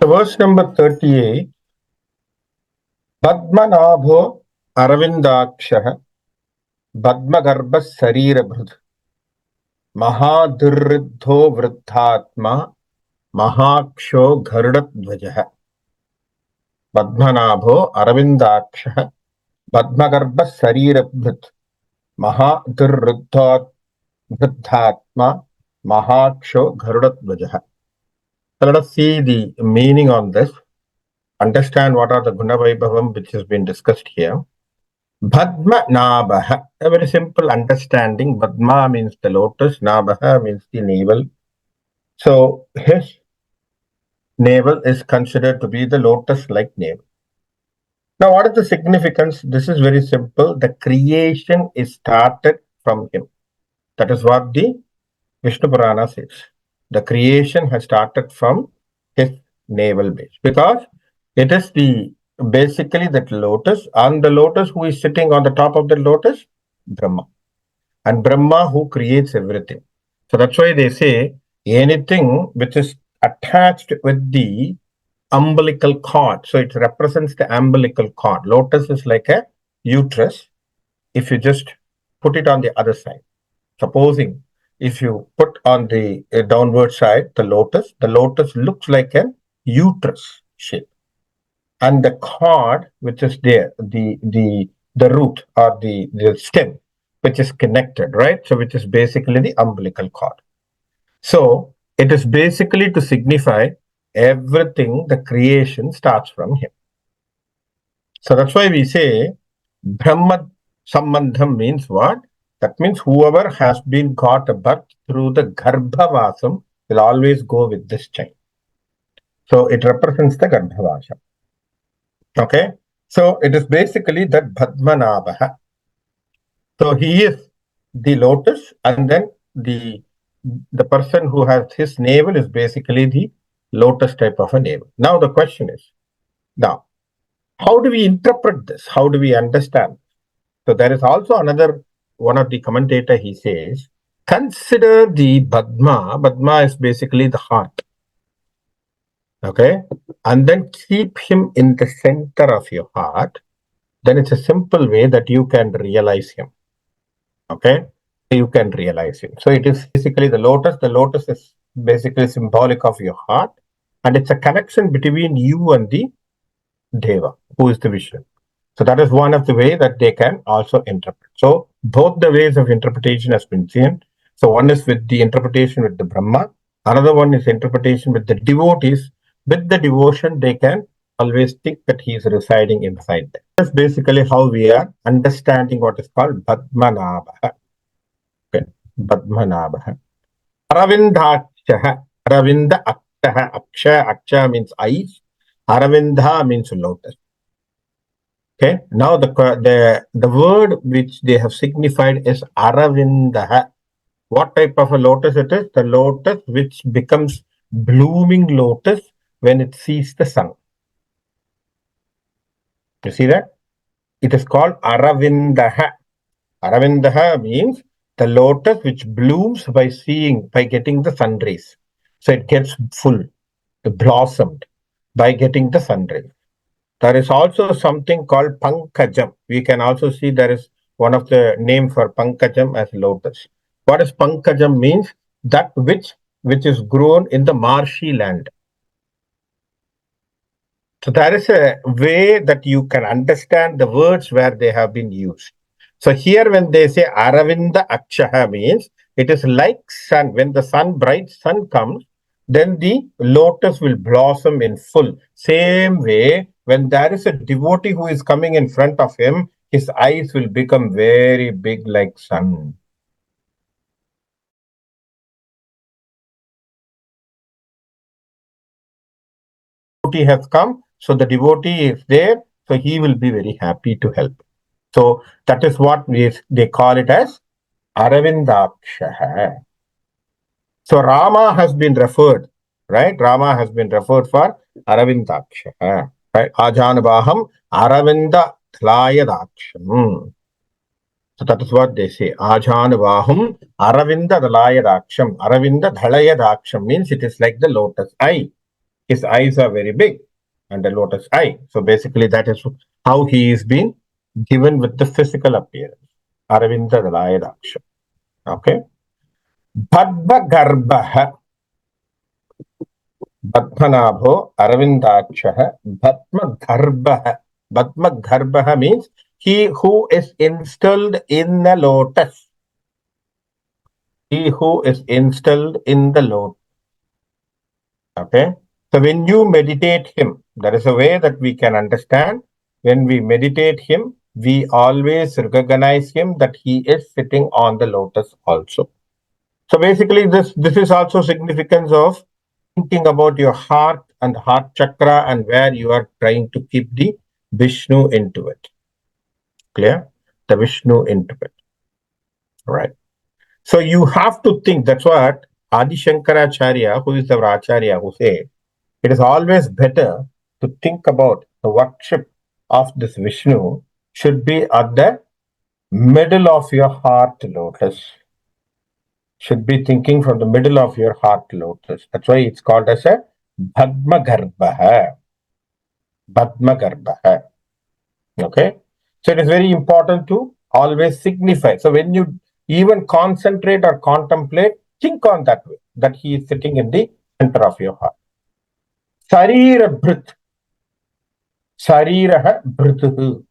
So verse number 38, Padmanabho Aravindakshaha Padmagarbha Sarirabhrut Mahadurriddho Vriddhatma Mahaksho Garudatvajaha Padmanabho Aravindakshaha Padmagarbha Sarirabhrut Mahadurriddho Vriddhatma Mahaksho Garudatvajaha. So let us see the meaning on this. Understand what are the Guna Vaibhavam which has been discussed here. Bhadma Nabaha, a very simple understanding. Bhadma means the lotus, Nabaha means the navel. So his navel is considered to be the lotus-like navel. Now, what is the significance? This is very simple. The creation is started from him. That is what the Vishnu Purana says. The creation has started from his navel base because it is the basically that lotus. On the lotus, who is sitting on the top of the lotus? Brahma. And Brahma who creates everything. So that's why they say anything which is attached with the umbilical cord. So it represents the umbilical cord. Lotus is like a uterus. If you just put it on the other side, supposing if you put on the downward side the lotus looks like a uterus shape. And the cord which is there, the root or the stem which is connected, right? So which is basically the umbilical cord. So it is basically to signify everything, the creation starts from him. So that's why we say Brahma Sambandham means what? That means whoever has been got a birth through the Garbhavasam will always go with this chain. So it represents the Garbhavasam. Okay? So it is basically that Bhadmanabha. So he is the lotus, and then the person who has his navel is basically the lotus type of a navel. Now the question is, now, how do we interpret this? How do we understand? So there is also another, one of the commentator, he says, consider the Padma. Padma is basically the heart. Okay? And then keep him in the center of your heart. Then it's a simple way that you can realize him. Okay? You can realize him. So it is basically the lotus. The lotus is basically symbolic of your heart. And it's a connection between you and the Deva, who is the Vishnu. So that is one of the ways that they can also interpret. So both the ways of interpretation has been seen. So one is with the interpretation with the Brahma. Another one is interpretation with the devotees. With the devotion, they can always think that he is residing inside them. That's basically how we are understanding what is called Padmanabha. Okay, Padmanabha. Aravindakshaha. Aravinda Akshaha. Aksha means eyes. Aravindha means lotus. Okay, now the word which they have signified is Aravindaha. What type of a lotus it is? The lotus which becomes blooming lotus when it sees the sun. You see that? It is called Aravindaha. Aravindaha means the lotus which blooms by getting the sun rays. So it gets full, blossomed by getting the sun rays. There is also something called Pankajam. We can also see there is one of the name for Pankajam as lotus. What is Pankajam means? That which is grown in the marshy land. So there is a way that you can understand the words where they have been used. So here when they say Aravinda Akshaha means it is like sun. When the bright sun comes, then the lotus will blossom in full. Same way, when there is a devotee who is coming in front of him, his eyes will become very big like sun. Devotee has come, so the devotee is there, so he will be very happy to help. So that is what they call it as Aravindakshaha. So Rama has been referred, right? Rama has been referred for Aravindakshaha. Right? Ajanabaham Aravinda Dhalayadaksham. So that is what they say. Ajanabaham Aravinda Dhalayadaksham. Aravinda Dhalayadaksham means it is like the lotus eye. His eyes are very big and a lotus eye. So basically that is how he is being given with the physical appearance. Aravinda Dalayadaksha. Okay. Bhadva Garbha. Bhatmanabho Aravindaksha Bhatma Garbha. Bhatma Garbha means he who is installed in the lotus. He who is installed in the lotus. Okay. So when you meditate him, there is a way that we can understand. When we meditate him, we always recognize him that he is sitting on the lotus also. So basically, this is also significance of thinking about your heart and heart chakra and where you are trying to keep the Vishnu into it. Clear? The Vishnu into it. Right. So you have to think. That's what Adi Shankaracharya, who is our Acharya, who said, it is always better to think about the worship of this Vishnu should be at the middle of your heart lotus. Should be thinking from the middle of your heart lotus. That's why it's called as a Bhadma Garbha. Bhadma Garbha. Okay. So it is very important to always signify. So when you even concentrate or contemplate, think on that way, that he is sitting in the center of your heart. Sarira Brit. Sariraha Brituhu.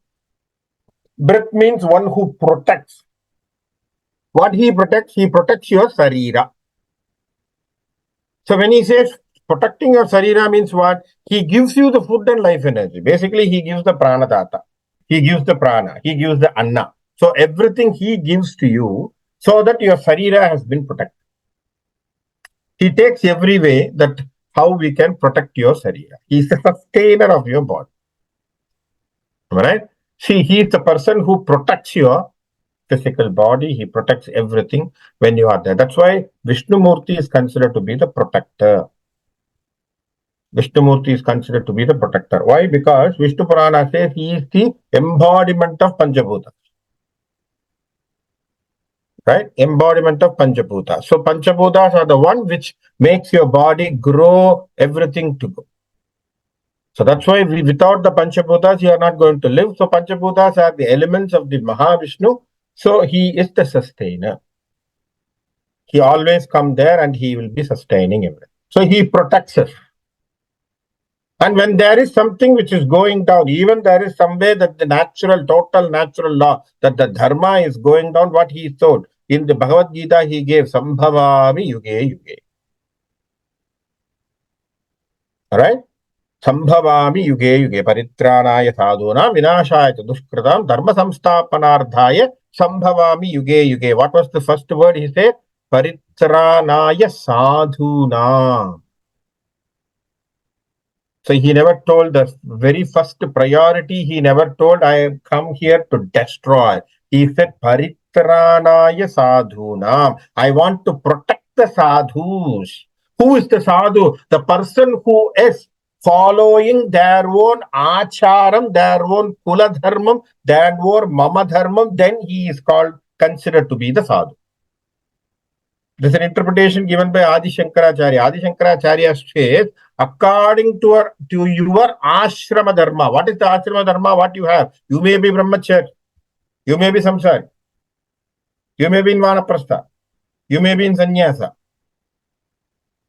Brit means one who protects. What he protects your Sarira. So when he says protecting your Sarira means what? He gives you the food and life energy. Basically, he gives the Pranadata. He gives the Prana. He gives the Anna. So everything he gives to you so that your Sarira has been protected. He takes every way that how we can protect your Sarira. He is the sustainer of your body. Right? See, he is the person who protects your physical body. He protects everything when you are there. That's why Vishnu Murti is considered to be the protector. Vishnu Murti is considered to be the protector. Why? Because Vishnu Purana says he is the embodiment of Panchabhuta. Right? Embodiment of Panchabhuta. So Panchabhutas are the one which makes your body grow, everything to go. So that's why without the Panchabhutas, you are not going to live. So Panchabhutas are the elements of the Mahavishnu. So he is the sustainer. He always come there and he will be sustaining everything. So he protects us. And when there is something which is going down, even there is some way that the total natural law, that the dharma is going down, what he told. In the Bhagavad Gita, he gave Sambhavami Yuge Yuge. Alright? Sambhavami Yuge Yuge Paritranaya Sadhuna Vinashaya Dushkritam Dharma Samstapanardhaya Sambhavami Yuge Yuge. What was the first word he said? Paritranaya Sadhuna. So he never told the very first priority, he never told, I have come here to destroy. He said, Paritranaya Sadhunam. I want to protect the sadhus. Who is the sadhu? The person who is following their own acharam, their own kula dharmam, their own mama dharmam, then he is considered to be the sadhu. This is an interpretation given by Adi Shankaracharya. Adi Shankaracharya says, according to your ashrama dharma. What is the ashrama dharma? What you have? You may be brahmachari. You may be samsari. You may be in vanaprastha. You may be in sannyasa.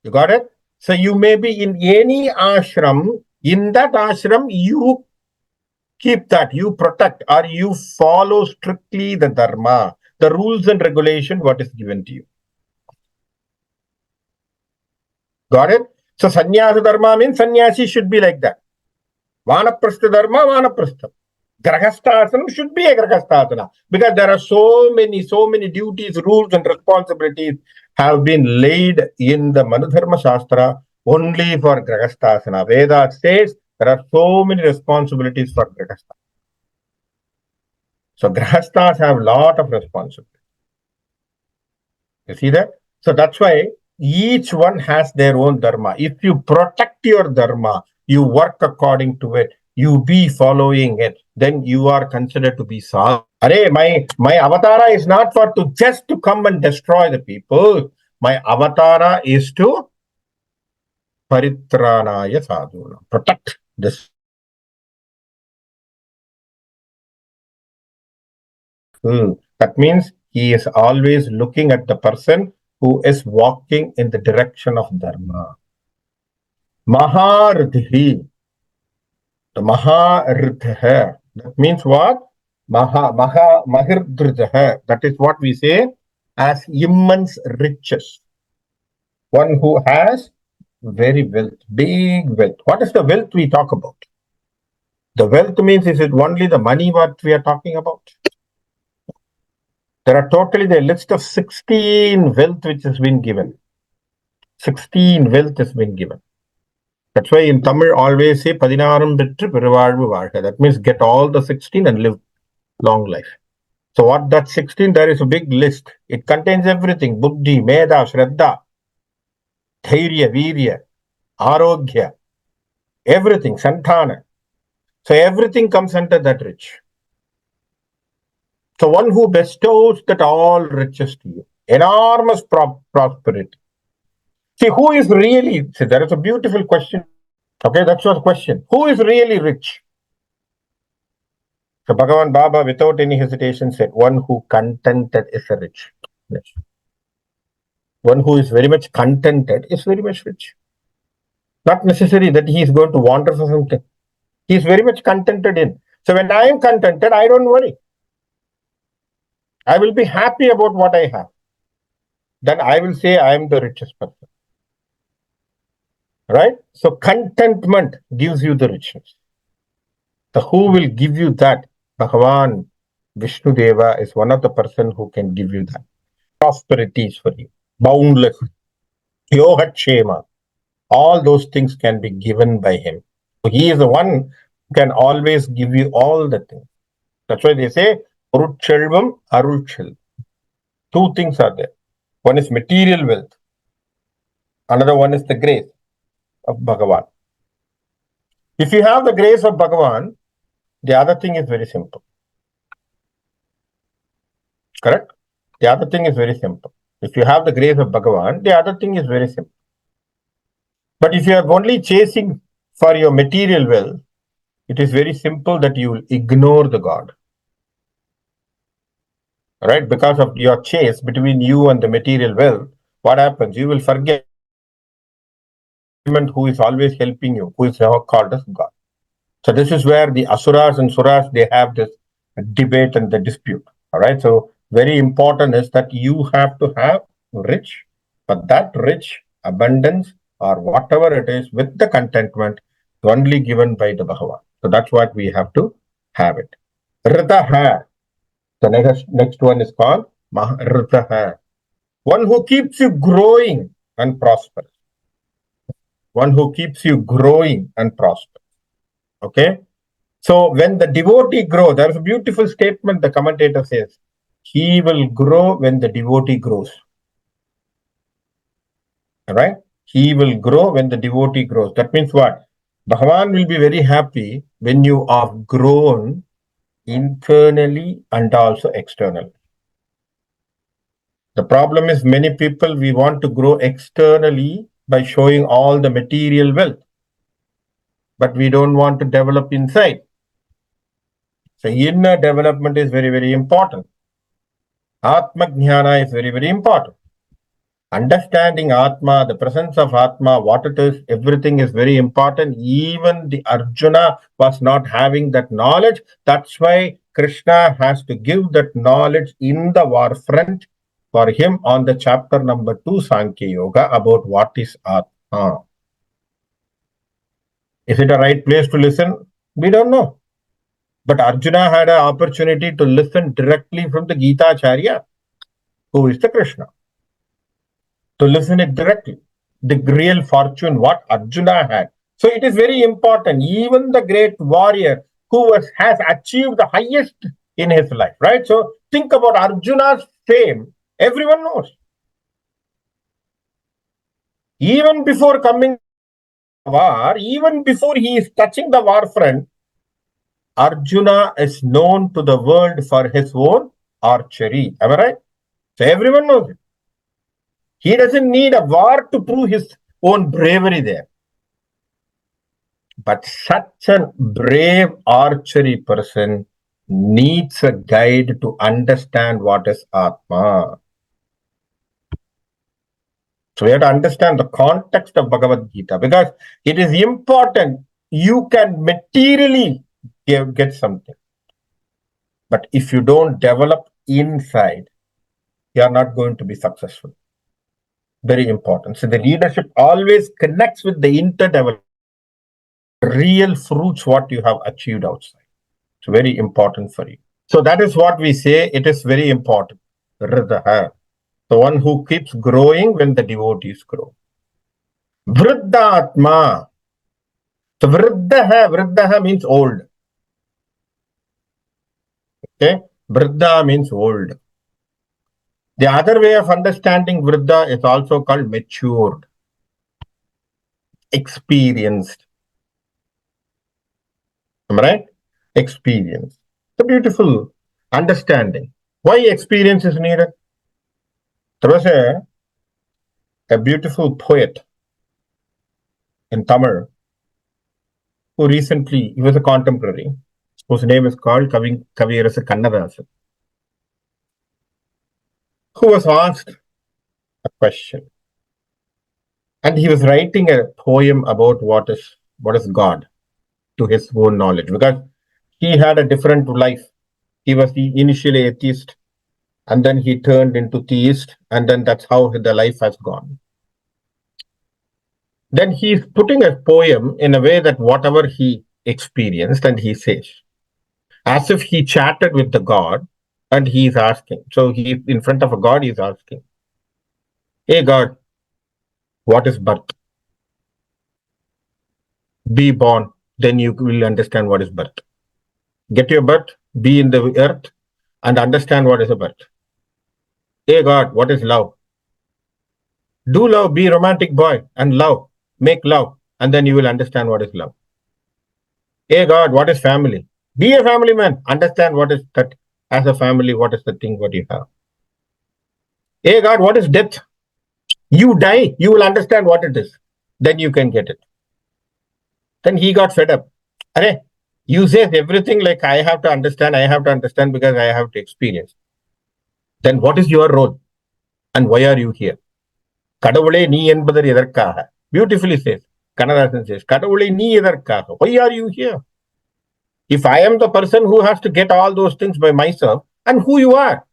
You got it? So you may be in any ashram. In that ashram, you keep that. You protect or you follow strictly the dharma, the rules and regulation, what is given to you. Got it? So sannyasa dharma means sannyasi should be like that. Vanaprastha dharma, vanaprastha. Grahasthasana should be a grahasthasana. Because there are so many duties, rules and responsibilities have been laid in the Manudharma Shastra only for grahasthasana. Veda says there are so many responsibilities for grahastha. So grahasthas have a lot of responsibility. You see that? So that's why each one has their own dharma. If you protect your dharma, you work according to it, you be following it, then you are considered to be sadhu. Arey, my avatara is not for just to come and destroy the people. My avatara is to paritranaya sadhuna. Protect this. That means he is always looking at the person who is walking in the direction of dharma. Maharidhi. The Maharidha. That means what? Mahirdha. That is what we say as immense riches. One who has very wealth, big wealth. What is the wealth we talk about? The wealth means, is it only the money what we are talking about? There are totally the list of 16 wealth which has been given. 16 wealth has been given. That's why in Tamil always say Padinaram Petru Peruvazhu Vazha. That means get all the 16 and live long life. So what that 16, there is a big list. It contains everything. Buddhi, Meda, Shraddha, Dhairya, Virya, Arogya, everything, Santana. So everything comes under that rich. So one who bestows that all riches to you, enormous prosperity. See, who is really, see, there is a beautiful question. Okay, that's your question. Who is really rich? So Bhagavan Baba, without any hesitation, said, one who contented is a rich. Yes. One who is very much contented is very much rich. Not necessary that he is going to wander for something. He is very much contented in. So when I am contented, I don't worry. I will be happy about what I have. Then I will say I am the richest person. Right? So contentment gives you the richness. So who will give you that? Bhagavan Vishnu Deva is one of the person who can give you that. Prosperities for you. Boundless. Yoga all those things can be given by him. So he is the one who can always give you all the things. That's why they say, Aruchelvam, Aruchel. Two things are there. One is material wealth. Another one is the grace of Bhagavan. If you have the grace of Bhagavan, the other thing is very simple. Correct? The other thing is very simple. If you have the grace of Bhagavan, the other thing is very simple. But if you are only chasing for your material wealth, it is very simple that you will ignore the God. Right? Because of your chase between you and the material wealth, what happens? You will forget who is always helping you, who is now called as God. So this is where the Asuras and Suras, they have this debate and the dispute. All right. So very important is that you have to have rich, but that rich abundance or whatever it is with the contentment is only given by the Bhagavan. So that's what we have to have it. Ritaha. The next one is called Ritaha. One who keeps you growing and prosperous. One who keeps you growing and prosperous. Okay. So when the devotee grows, there's a beautiful statement the commentator says, he will grow when the devotee grows. Right? He will grow when the devotee grows. That means what? Bhagavan will be very happy when you are grown internally and also externally. The problem is many people, we want to grow externally by showing all the material wealth, but we don't want to develop inside. So inner development is very, very important. Atma Jnana is very, very important. Understanding Atma, the presence of Atma, what it is, everything is very important. Even the Arjuna was not having that knowledge. That's why Krishna has to give that knowledge in the war front for him on the chapter number 2, Sankhya Yoga, about what is Atma. Is it a right place to listen? We don't know. But Arjuna had an opportunity to listen directly from the Gita Acharya, who is the Krishna. To listen it directly. The real fortune what Arjuna had. So it is very important. Even the great warrior who has achieved the highest in his life, right? So think about Arjuna's fame. Everyone knows. Even before coming to war, even before he is touching the war front, Arjuna is known to the world for his own archery. Am I right? So everyone knows it. He doesn't need a war to prove his own bravery there. But such a brave archery person needs a guide to understand what is Atma. So we have to understand the context of Bhagavad Gita because it is important. You can materially get something. But if you don't develop inside, you are not going to be successful. Very important. So the leadership always connects with the interdevelopment, real fruits, what you have achieved outside. It's very important for you. So that is what we say. It is very important. Riddha, the one who keeps growing when the devotees grow. Vriddhatma. So Vriddha means old. Okay. Vriddha means old. The other way of understanding Vriddha is also called matured, experienced. Am I right? Experience. It's a beautiful understanding. Why experience is needed? There was a beautiful poet in Tamil who recently, he was a contemporary, whose name is called Kaviyarasa Kannadasan, who was asked a question. And he was writing a poem about what is God to his own knowledge, because he had a different life. He was initially atheist, and then he turned into theist, and then that's how the life has gone. Then he's putting a poem in a way that whatever he experienced, and he says, as if he chatted with the God, and he's asking. So he, in front of a God, he's asking, hey God, what is birth? Be born, then you will understand what is birth. Get your birth, be in the earth, and understand what is a birth. Hey God, what is love? Do love, be romantic boy, and love. Make love, and then you will understand what is love. Hey God, what is family? Be a family man. Understand what is that as a family, what is the thing what you have. Hey God, what is death? You die, you will understand what it is. Then you can get it. Then he got fed up. Arey, you say everything like I have to understand because I have to experience. Then what is your role? And why are you here? கடவுளே நீ என்பதர் எதற்காக? Beautifully says. Kannadasan says, கடவுளே நீ எதற்காக? Why are you here? If I am the person who has to get all those things by myself, and who you are?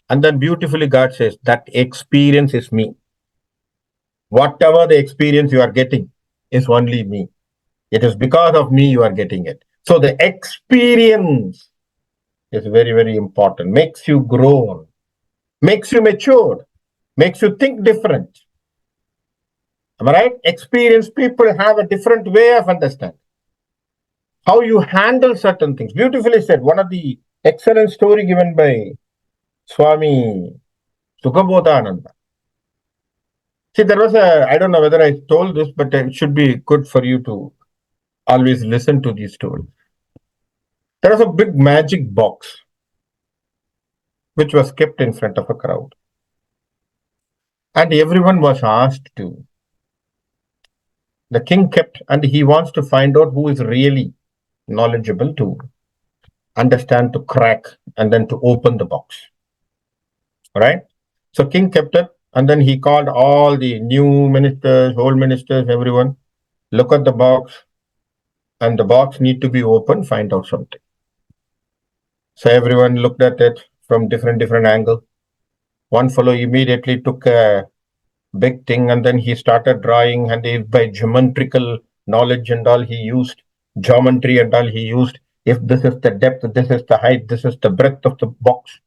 And then beautifully God says, that experience is me. Whatever the experience you are getting is only me. It is because of me you are getting it. So the experience is very, very important. Makes you grow, makes you matured, makes you think different. Am I right? Experienced people have a different way of understanding. How you handle certain things. Beautifully said. One of the excellent story given by Swami Sukhabodhananda. See, there was I don't know whether I told this, but it should be good for you to always listen to these stories. There was a big magic box which was kept in front of a crowd. And everyone was asked to. The king kept, and he wants to find out who is really knowledgeable to understand, to crack, and then to open the box. All right? So king kept it, and then he called all the new ministers, old ministers, everyone, look at the box, and the box need to be opened, find out something. So everyone looked at it from different angles. One fellow immediately took a big thing, and then he started drawing, and by geometrical knowledge and all, he used geometry and all, he used, if this is the depth, this is the height, this is the breadth of the box,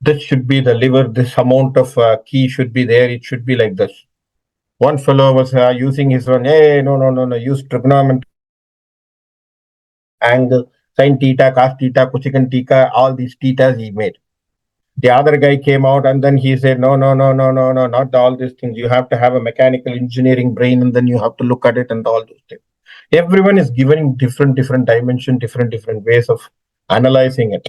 this should be the lever, this amount of key should be there, it should be like this. One fellow was using his own, hey, no, use trigonometry, angle, sin theta, cos theta, cosecant theta, all these thetas he made. The other guy came out and then he said, no, not all these things. You have to have a mechanical engineering brain and then you have to look at it and all those things. Everyone is given different dimension, different ways of analyzing it.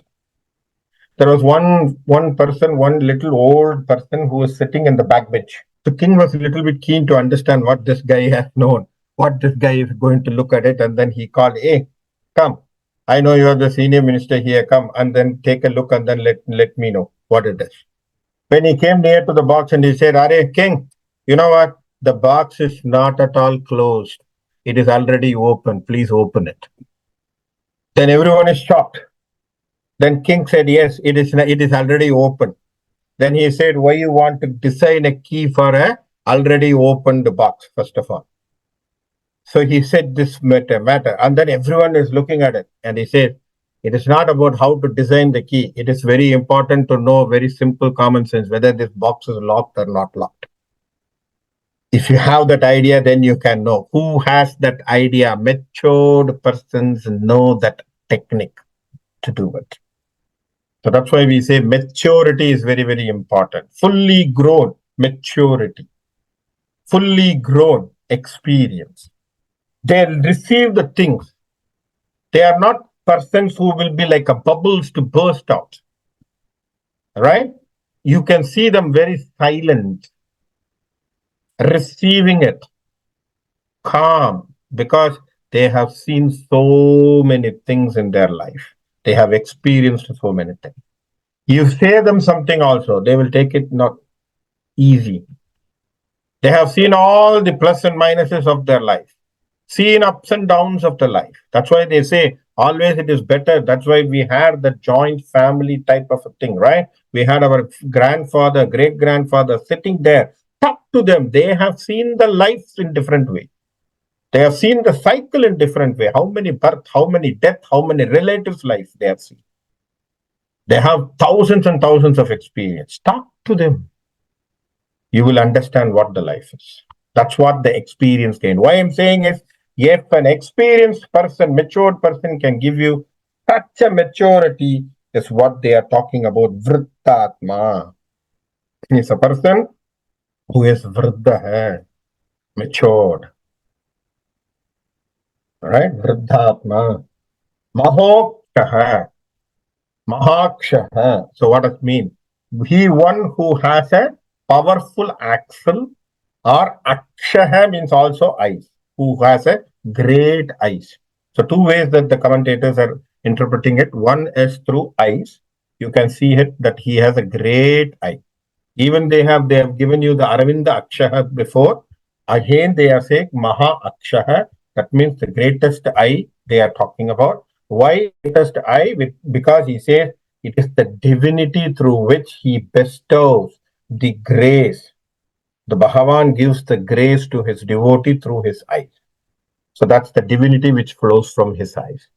There was one person, one little old person who was sitting in the back bench. The king was a little bit keen to understand what this guy has known. what this guy is going to look at it, and then he called, hey, come. I know you are the senior minister here. Come and then take a look and then let me know what it is. When he came near to the box and he said, Are King, you know what? The box is not at all closed. It is already open. Please open it. Then everyone is shocked. Then King said, Yes, it is already open. Then he said, Why you want to design a key for a already opened box, first of all? So he said this matter. And then everyone is looking at it. And he said, it is not about how to design the key. It is very important to know very simple common sense, whether this box is locked or not locked. If you have that idea, then you can know. Who has that idea? Matured persons know that technique to do it. So that's why we say maturity is very, very important. Fully grown maturity. Fully grown experience. They receive the things. They are not persons who will be like a bubbles to burst out. Right? You can see them very silent, receiving it, calm, because they have seen so many things in their life. They have experienced so many things. You say them something also, they will take it not easy. They have seen all the plus and minuses of their life, seen ups and downs of the life. That's why they say always it is better. That's why we had the joint family type of a thing, right? We had our grandfather, great grandfather sitting there. Talk to them. They have seen the life in different way. They have seen the cycle in different way. How many birth, how many death, how many relatives' life they have seen. They have thousands and thousands of experience. Talk to them. You will understand what the life is. That's what the experience gain. Why I'm saying is, if an experienced person, matured person can give you such a maturity, is what they are talking about. Vrittatma. He's a person who is vriddha, matured. Right? Vriddhatma. Mahokshaha. Mahakshaha. So what does it mean? He one who has a powerful axle, or akshaha means also eyes, who has a great eyes. So two ways that the commentators are interpreting it. One is through eyes. You can see it that he has a great eye. Even they have given you the Aravinda Akshaha before. Again, they are saying Maha Akshaha. That means the greatest eye they are talking about. Why greatest eye? Because he says it is the divinity through which he bestows the grace. The Bhagavan gives the grace to his devotee through his eyes. So that's the divinity which flows from his eyes.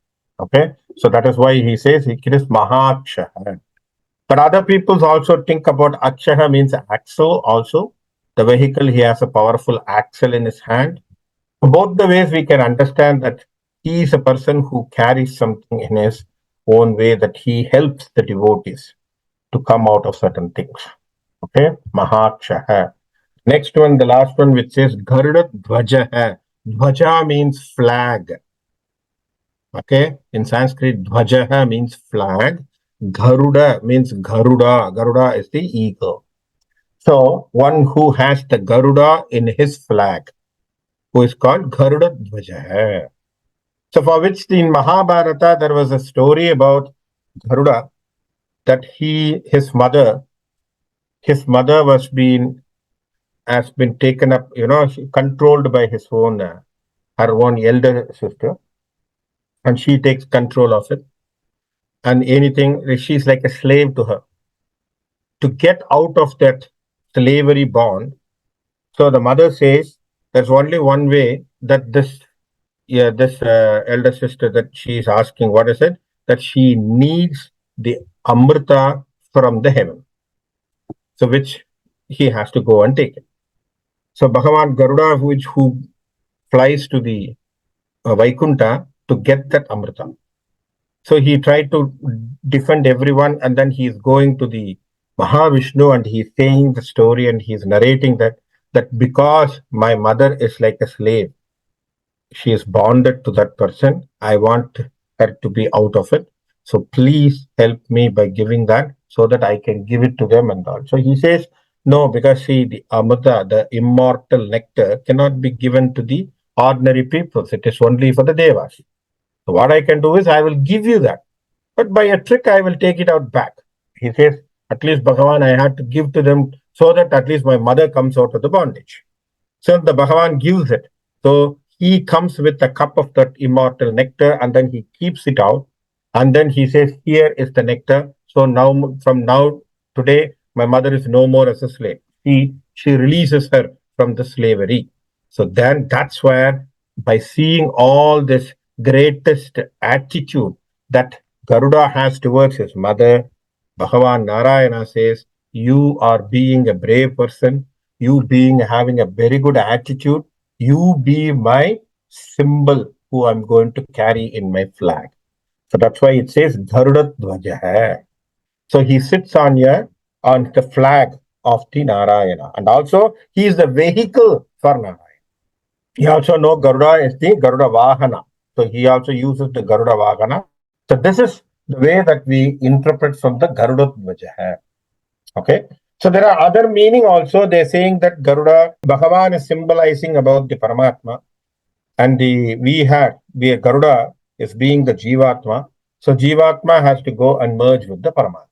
Okay. So that is why he says it is Mahakshaha. But other peoples also think about Akshaha means axle also. The vehicle, he has a powerful axle in his hand. Both the ways we can understand that he is a person who carries something in his own way, that he helps the devotees to come out of certain things. Okay, Mahakshaha. Next one, the last one, which says Garuda Dhwaja. Dhwaja means flag. Okay, in Sanskrit, Dhwaja means flag. Garuda means Garuda. Garuda is the eagle. So one who has the Garuda in his flag, who is called Garuda Dhwaja. So for which in Mahabharata there was a story about Garuda, that his mother has been taken up, controlled by his own her own elder sister, and she takes control of it. And anything, she's like a slave to her. To get out of that slavery bond, so the mother says there's only one way, that this elder sister that she is asking, what is it? That she needs the Amrita from the heaven. So which he has to go and take it. So Bhagavan Garuda, who flies to the Vaikunta to get that Amrita. So he tried to defend everyone, and then he is going to the Mahavishnu and he's saying the story, and he's narrating that because my mother is like a slave, she is bonded to that person. I want her to be out of it. So please help me by giving that, so that I can give it to them and all. So he says, no, because see, the Amrita, the immortal nectar, cannot be given to the ordinary people. It is only for the devas. So what I can do is I will give you that. But by a trick, I will take it out back. He says, at least Bhagavan, I had to give to them so that at least my mother comes out of the bondage. So the Bhagavan gives it. So he comes with a cup of that immortal nectar and then he keeps it out. And then he says, here is the nectar. So now, from now, today, my mother is no more as a slave. She releases her from the slavery. So then that's where, by seeing all this greatest attitude that Garuda has towards his mother, Bhagavan Narayana says, you are being a brave person, you being having a very good attitude, you be my symbol who I'm going to carry in my flag. So that's why it says Garuda Dvaja hai. So he sits on the flag of the Narayana. And also he is the vehicle for Narayana. He also knows Garuda is the Garuda Vahana. So he also uses the Garuda Vahana. So this is the way that we interpret from the Garuda Dvaja. Okay. So there are other meaning also. They're saying that Garuda, Bhagavan is symbolizing about the Paramatma. And we Garuda is being the Jivatma. So Jivatma has to go and merge with the Paramatma.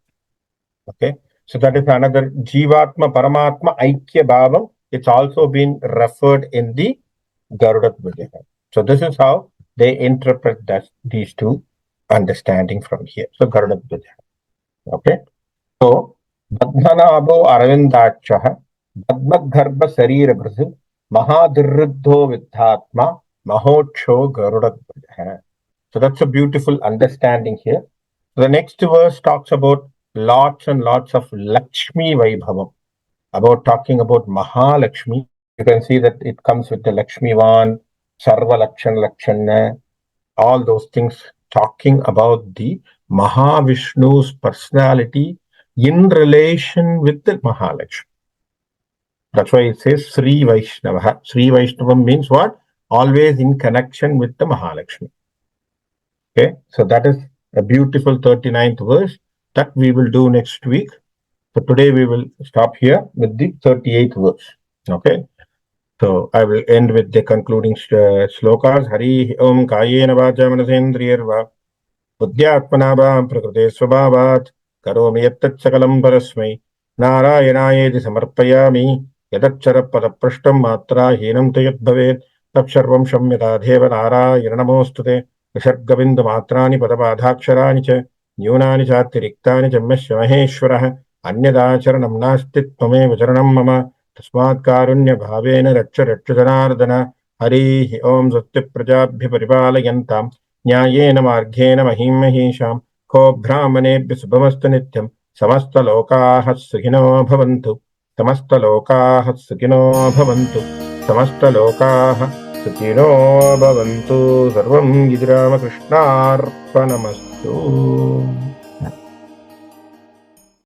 Okay. So that is another Jivatma Paramatma Aikya Bhavam. It's also been referred in the Garuda Dvaja. So this is how they interpret these two understanding from here. So Garuda Dvaja. Okay. So Badhanabo Aravindakshaha Badmagarbha Sarira Brazil Mahadirriddho Vidhatma Mahoksho Garuda Dvaja. So that's a beautiful understanding here. The next verse talks about lots and lots of Lakshmi Vaibhavam, about talking about Mahalakshmi. You can see that it comes with the Lakshmivan, Sarva Lakshan Lakshana, all those things talking about the Mahavishnu's personality in relation with the Mahalakshmi. That's why it says Sri Vaishnava. Sri Vaishnava means what? Always in connection with the Mahalakshmi. Okay, so that is a beautiful 39th verse that we will do next week. So today we will stop here with the 38th verse. Okay, so I will end with the concluding slokas. Hari Om Kayena Vacha Manasendriyarva Buddhyatmana Vam Prakrite Swabhavat Karomi Yattat Sakalam Parasmai Narayanayethi Samarpayami Yatachara Padaprashtam Matra Hinam Tayat Bhavet Tapsharvam Shamyata Deva Narayana Namostute Vishargavindu Matrani Padabadhaksharani Cha Nyunani Chatirikhtani Chammesya Maheshwarah Anyadacharanam Nasti Tvameva Charanam Mama Tasmat Karunya Bhavena Raksha Janardana Hari Om Satti Prajabhya Paripalayantam न्यायेन मार्गेण महिं महिषां को ब्राह्मणेभ्य शुभमस्तु नित्यं समस्तलोकाः सुखिनो भवन्तु समस्तलोकाः सुखिनो भवन्तु समस्तलोकाः सुखिनो भवन्तु सर्वं गिरिरामकृष्णार्पणमस्तु।